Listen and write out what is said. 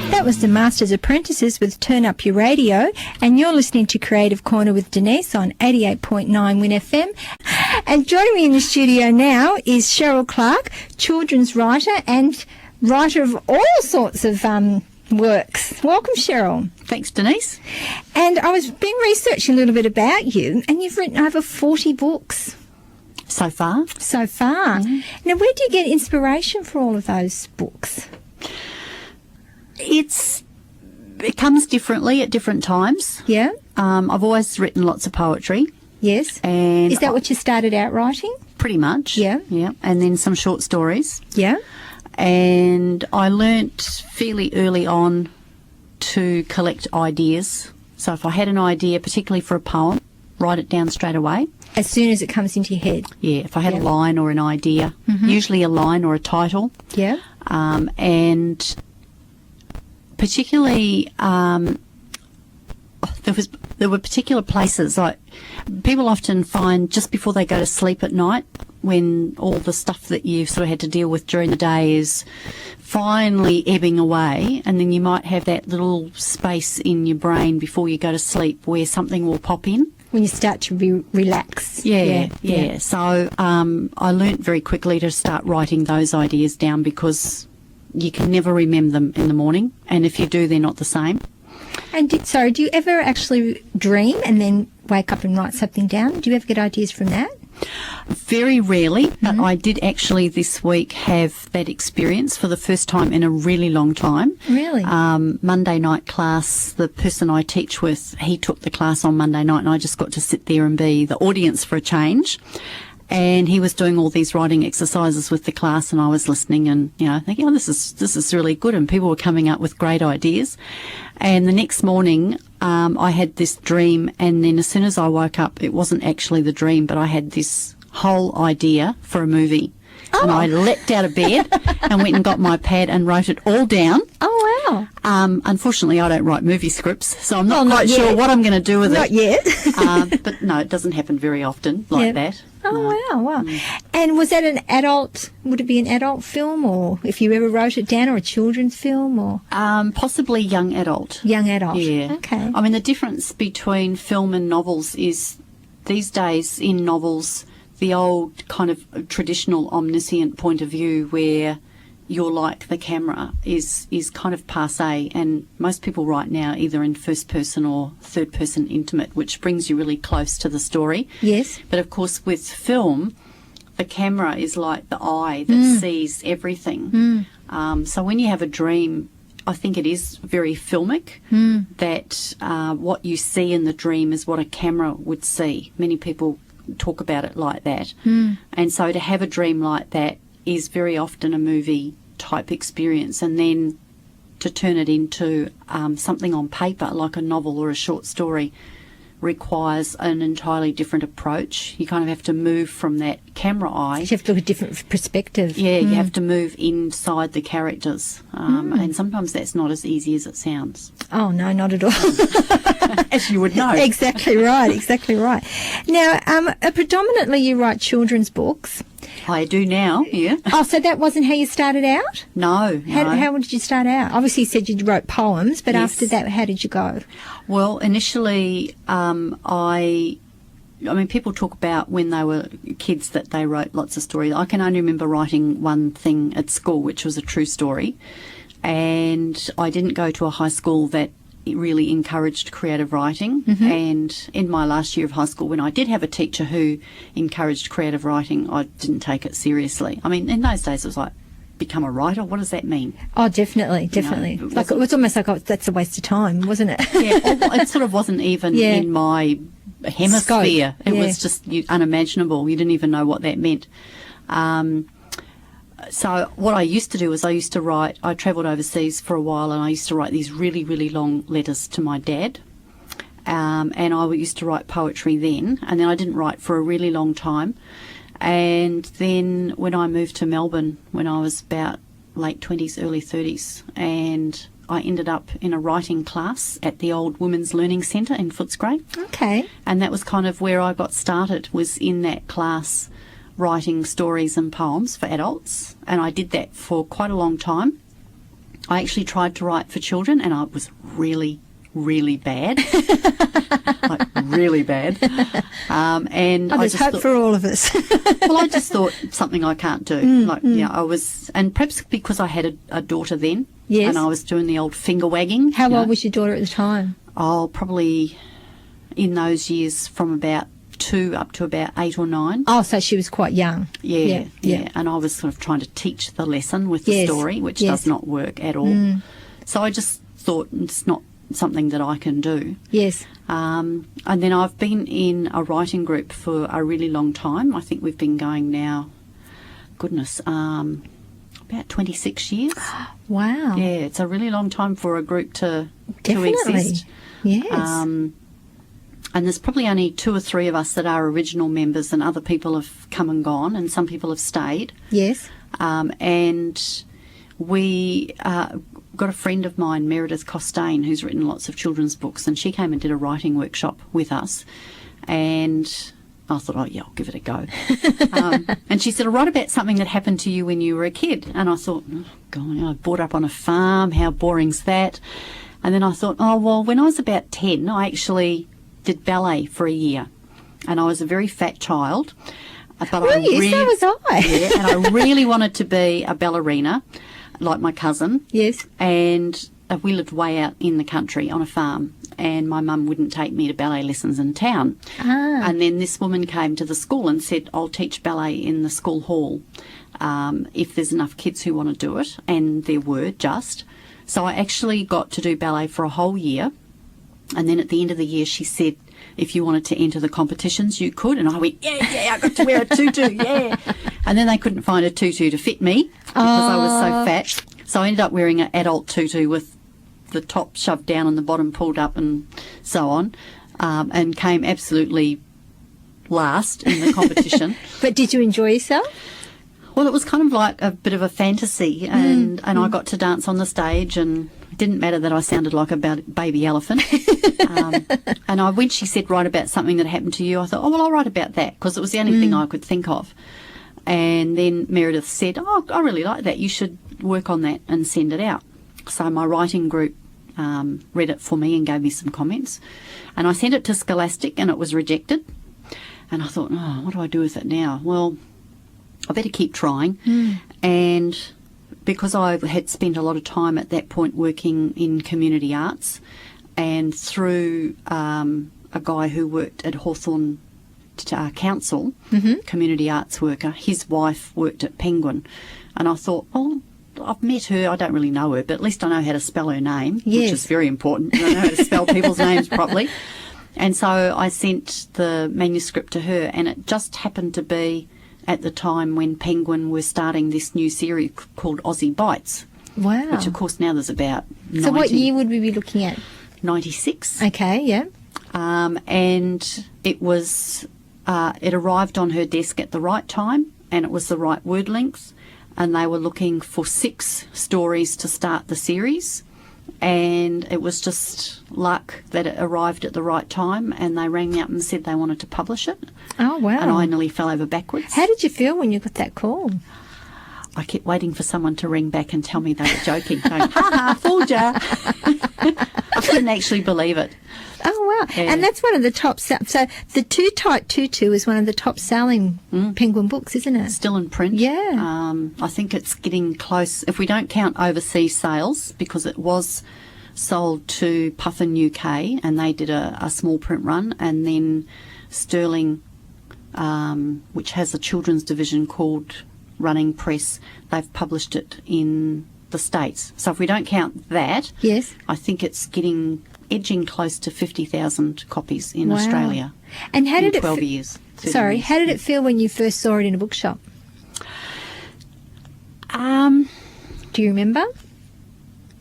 That was the Master's Apprentices with Turn Up Your Radio, and you're listening to Creative Corner with Denise on 88.9 Win FM. And joining me in the studio now is Sherryl Clark, children's writer and writer of all sorts of works. Welcome, Sherryl. Thanks, Denise. And I was been researching a little bit about you, and you've written over 40 books. So far. Mm-hmm. Now, where do you get inspiration for all of those books? It comes differently at different times. Yeah. I've always written lots of poetry. Yes. And is that what you started out writing? Pretty much. Yeah. Yeah. And then some short stories. Yeah. And I learnt fairly early on to collect ideas. So if I had an idea, particularly for a poem, write it down straight away. As soon as it comes into your head? Yeah. If I had a line or an idea, usually a line or a title. Yeah. And particularly, there were particular places, like people often find just before they go to sleep at night, when all the stuff that you've sort of had to deal with during the day is finally ebbing away, and then you might have that little space in your brain before you go to sleep where something will pop in. When you start to relax. Yeah. So I learnt very quickly to start writing those ideas down, because you can never remember them in the morning, and if you do, they're not the same. And do you ever actually dream and then wake up and write something down? Do you ever get ideas from that? Very rarely, but I did actually this week have that experience for the first time in a really long time. Really? Monday night class, the person I teach with, he took the class on Monday night, and I just got to sit there and be the audience for a change. And he was doing all these writing exercises with the class, and I was listening and, thinking, this is really good. And people were coming up with great ideas. And the next morning, I had this dream, and then as soon as I woke up, it wasn't actually the dream, but I had this whole idea for a movie. Oh. And I leapt out of bed and went and got my pad and wrote it all down. Oh, wow. Unfortunately, I don't write movie scripts, so I'm not quite sure what I'm going to do with it. Not yet. But no, it doesn't happen very often like that. Oh, no. wow. And was that would it be an adult film, or if you ever wrote it down, or a children's film, or? Possibly young adult. Young adult. Yeah. Okay. I mean, the difference between film and novels is these days in novels, the old kind of traditional omniscient point of view where you're like the camera is kind of passé, and most people write now either in first person or third person intimate, which brings you really close to the story. Yes. But of course with film, the camera is like the eye that sees everything. So when you have a dream, I think it is very filmic, that what you see in the dream is what a camera would see. Many people talk about it like that. And so to have a dream like that is very often a movie type experience, and then to turn it into something on paper like a novel or a short story requires an entirely different approach. You kind of have to move from that camera eye. You have to look at a different perspective. Yeah, you have to move inside the characters, and sometimes that's not as easy as it sounds. Oh, no, not at all. As you would know. Exactly right. Now, predominantly you write children's books. I do now, yeah. Oh, so that wasn't how you started out? No. How did you start out? Obviously you said you wrote poems, but Yes. after that, how did you go? Well, initially, I mean, people talk about when they were kids that they wrote lots of stories. I can only remember writing one thing at school, which was a true story. And I didn't go to a high school that really encouraged creative writing. And in my last year of high school, when I did have a teacher who encouraged creative writing, I didn't take it seriously. I mean, in those days it was like, become a writer? What does that mean? Oh, definitely. It was almost like, that's a waste of time, wasn't it? Yeah, it sort of wasn't even in my hemisphere. Scope. It was just unimaginable. You didn't even know what that meant. So what I used to do is I travelled overseas for a while, and I used to write these really, really long letters to my dad. And I used to write poetry then, and then I didn't write for a really long time. And then when I moved to Melbourne, when I was about late 20s, early 30s, and I ended up in a writing class at the old Women's Learning Centre in Footscray. Okay. And that was kind of where I got started, was in that class, writing stories and poems for adults. And I did that for quite a long time. I actually tried to write for children, and I was really, really bad. Like, really bad. And there's hope thought, for all of us. well, I just thought something I can't do. I was, and perhaps because I had a daughter then, Yes. and I was doing the old finger wagging. How old was your daughter at the time? Oh, probably in those years from about 2 up to about 8 or 9. Oh, so she was quite young. Yeah. And I was sort of trying to teach the lesson with the Yes. story, which Yes. does not work at all. So I just thought it's not something that I can do. Yes. And then I've been in a writing group for a really long time. I think we've been going now, goodness, about 26 years. Wow. Yeah, it's a really long time for a group to Definitely. exist. Yes. And there's probably only 2 or 3 of us that are original members, and other people have come and gone, and some people have stayed. Yes. And we got a friend of mine, Meredith Costain, who's written lots of children's books, and she came and did a writing workshop with us. And I thought, oh, yeah, I'll give it a go. And she said, I'll write about something that happened to you when you were a kid. And I thought, oh, God, I brought up on a farm. How boring's that? And then I thought, oh, well, when I was about 10, I actually did ballet for a year. And I was a very fat child. But so was I. Yeah, and I really wanted to be a ballerina, like my cousin. Yes. And we lived way out in the country on a farm, and my mum wouldn't take me to ballet lessons in town. And then this woman came to the school and said, I'll teach ballet in the school hall if there's enough kids who want to do it. And there were just. So I actually got to do ballet for a whole year. And then at the end of the year, she said, if you wanted to enter the competitions, you could. And I went, yeah, I got to wear a tutu, yeah. And then they couldn't find a tutu to fit me because I was so fat. So I ended up wearing an adult tutu with the top shoved down and the bottom pulled up and so on, and came absolutely last in the competition. But did you enjoy yourself? Well, it was kind of like a bit of a fantasy, and I got to dance on the stage, and it didn't matter that I sounded like a baby elephant. And when she said, write about something that happened to you, I thought, oh, well, I'll write about that, because it was the only thing I could think of. And then Meredith said, oh, I really like that. You should work on that and send it out. So my writing group read it for me and gave me some comments. And I sent it to Scholastic, and it was rejected. And I thought, oh, what do I do with it now? Well, I better keep trying. And because I had spent a lot of time at that point working in community arts, and through a guy who worked at Hawthorn Council, community arts worker, his wife worked at Penguin. And I thought, oh, I've met her. I don't really know her, but at least I know how to spell her name, which is very important. I know how to spell people's names properly. And so I sent the manuscript to her, and it just happened to be at the time when Penguin were starting this new series called Aussie Bites. Wow. Which, of course, now there's about 90. So what year would we be looking at? 96. Okay, yeah. And it was, it arrived on her desk at the right time, and it was the right word length, and they were looking for 6 stories to start the series. And it was just luck that it arrived at the right time, and they rang me up and said they wanted to publish it. Oh, wow. And I nearly fell over backwards. How did you feel when you got that call? I kept waiting for someone to ring back and tell me they were joking. Going, ha ha, fooled ya. I couldn't actually believe it. Oh, wow. Yeah. And that's one of the top... So the Too Tight Tutu is one of the top-selling Penguin books, isn't it? Still in print. Yeah. I think it's getting close. If we don't count overseas sales, because it was sold to Puffin UK, and they did a small print run, and then Sterling, which has a children's division called Running Press, they've published it in the States. So if we don't count that, yes, I think it's edging close to 50,000 copies in wow. Australia. And how did it 12 years. Sorry, years. How did it feel when you first saw it in a bookshop? Do you remember?